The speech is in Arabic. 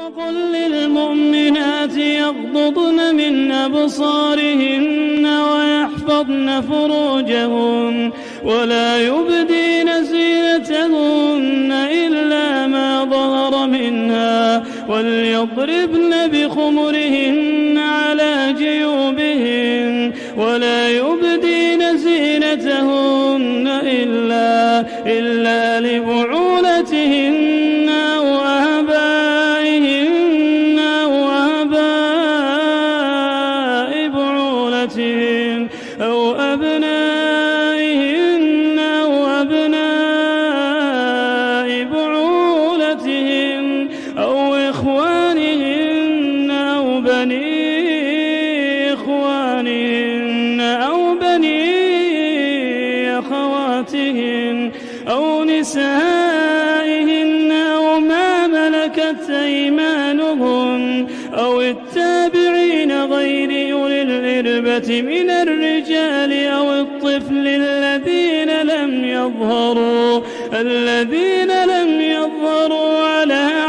وقل للمؤمنات يغضضن من أبصارهن ويحفظن فروجهن ولا يبدين زينتهن إلا ما ظهر منها وليضربن بخمرهن على جيوبهن ولا يبدين زينتهن إلا لبعولتهن وآبائهن وآباء بعولتهن أو أبنائهن وأبناء بعولتهن أو إخوانهن أو بني إخوانهن أو بني أخواتهن أو نسائهن أو ما ملكت أيمانهن أو التابعين غير أولي الإربة من الرجال أو الطفل الذين لم يظهروا على